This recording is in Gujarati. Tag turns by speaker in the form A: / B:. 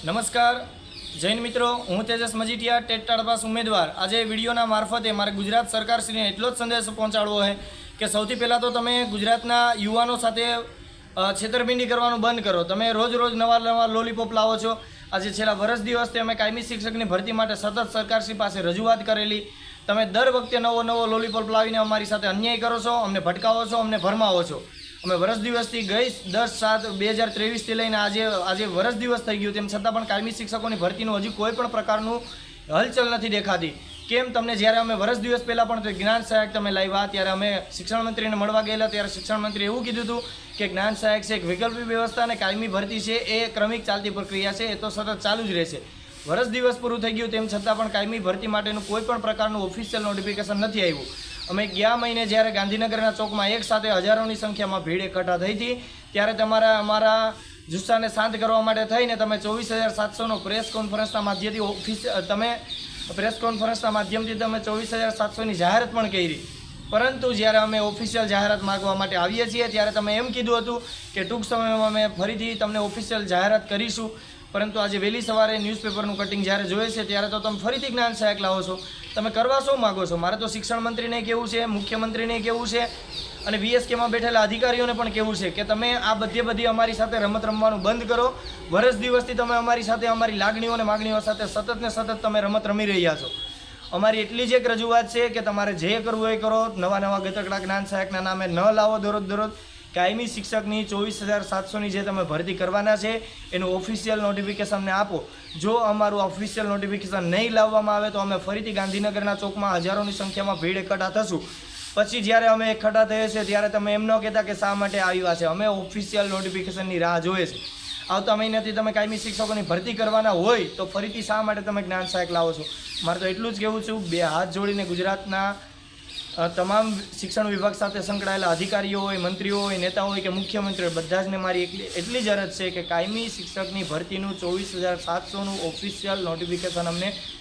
A: નમસ્કાર જૈન મિત્રો, હું તેજસ મજીઠિયા, ટેટ ટાળપાસ ઉમેદવાર. આજે વિડીયોના મારફતે મારે ગુજરાત સરકારશ્રીને એટલો જ સંદેશો પહોંચાડવો છે કે સૌથી પહેલાં તો તમે ગુજરાતના યુવાનો સાથે છેતરપિંડી કરવાનું બંધ કરો. તમે રોજ નવા લોલીપોપ લાવો છો. આજે છેલ્લા વર્ષ દિવસથી અમે કાયમી શિક્ષકની ભરતી માટે સતત સરકારશ્રી પાસે રજૂઆત કરેલી. તમે દર વખતે નવો લોલીપોપ લાવીને અમારી સાથે અન્યાય કરો છો, અમને ભટકાવો છો, અમને ભરમાવો છો. અમે વર્ષ દિવસથી ગઈ 10/7/2023થી લઈને આજે વર્ષ દિવસ થઈ ગયું, તેમ છતાં પણ કાયમી શિક્ષકોની ભરતીનું હજી કોઈ પણ પ્રકારનું હલચલ નથી દેખાતી. કેમ? તમને જ્યારે અમે વર્ષ દિવસ પહેલાં પણ જ્ઞાન સહાયક તમે લાવ્યા, ત્યારે અમે શિક્ષણ મંત્રીને મળવા ગયેલા, ત્યારે શિક્ષણ મંત્રીએ એવું કીધું હતું કે જ્ઞાન સહાયક છે એક વૈકલ્પિક વ્યવસ્થા અને કાયમી ભરતી છે એ ક્રમિક ચાલતી પ્રક્રિયા છે, એ તો સતત ચાલુ જ રહેશે. વર્ષ દિવસ પૂરું થઈ ગયું, તેમ છતાં પણ કાયમી ભરતી માટેનું કોઈ પણ પ્રકારનું ઓફિશિયલ નોટિફિકેશન નથી આવ્યું. અમે ગયા મહિને જ્યારે ગાંધીનગરના ચોકમાં એક સાથે હજારોની સંખ્યામાં ભીડ એકઠા થઈ હતી, ત્યારે અમારા જુસ્સાને શાંત કરવા માટે થઈને તમે 24,700નો પ્રેસ કોન્ફરન્સના માધ્યમથી તમે 24,700ની જાહેરાત પણ કરી. પરંતુ જ્યારે અમે ઓફિશિયલ જાહેરાત માગવા માટે આવીએ છીએ ત્યારે તમે એમ કીધું હતું કે ટૂંક સમયમાં અમે ફરીથી તમને ઓફિશિયલ જાહેરાત કરીશું. પરંતુ આજે વહેલી સવારે ન્યૂઝપેપરનું કટિંગ જ્યારે જોઈએ છે ત્યારે તો તમે ફરીથી જ્ઞાન સહાયક લાવો છો. તમે કરવા શું માગો છો? મારે તો શિક્ષણ મંત્રીને કહેવું છે, મુખ્યમંત્રીને કહેવું છે અને VSKમાં બેઠેલા અધિકારીઓને પણ કહેવું છે કે તમે આ બધી અમારી સાથે રમત રમવાનું બંધ કરો. વર્ષ દિવસથી તમે અમારી સાથે અમારી લાગણીઓ અને માગણીઓ સાથે સતત ને સતત તમે રમત રમી રહ્યા છો. અમારી એટલી જ એક રજૂઆત છે કે તમારે જે કરવું એ કરો. નવા ગતકડા જ્ઞાન સહાયકના નામે ન લાવો દરરોજ. કાયમી શિક્ષકની 24,700ની જે તમે ભરતી કરવાના છે એનું ઓફિશિયલ નોટિફિકેશન અમને આપો. જો અમારું ઓફિશિયલ નોટિફિકેશન નહીં લાવવામાં આવે તો અમે ફરીથી ગાંધીનગરના ચોકમાં હજારોની સંખ્યામાં ભીડ એકઠા થશું. પછી જ્યારે અમે એકઠા થઈએ છીએ ત્યારે તમે એમ ન કહેતા કે શા માટે આવ્યા છે. અમે ઓફિશિયલ નોટિફિકેશનની રાહ જોઈએ છે. આવતા મહિનાથી તમે કાયમી શિક્ષકોની ભરતી કરવાના હોય તો ફરીથી શા માટે તમે જ્ઞાન સહાયક લાવો છો? મારે તો એટલું જ કહેવું છું, બે હાથ જોડીને ગુજરાતના તમામ શિક્ષણ વિભાગ સાથે સંકળાયેલા અધિકારીઓ હોય, મંત્રીઓ હોય, નેતાઓ હોય કે મુખ્યમંત્રી હોય, બધા જને મારી એટલી જ અરજ છે કે કાયમી શિક્ષકની ભરતીનું 24,700નું ઓફિશિયલ નોટિફિકેશન અમને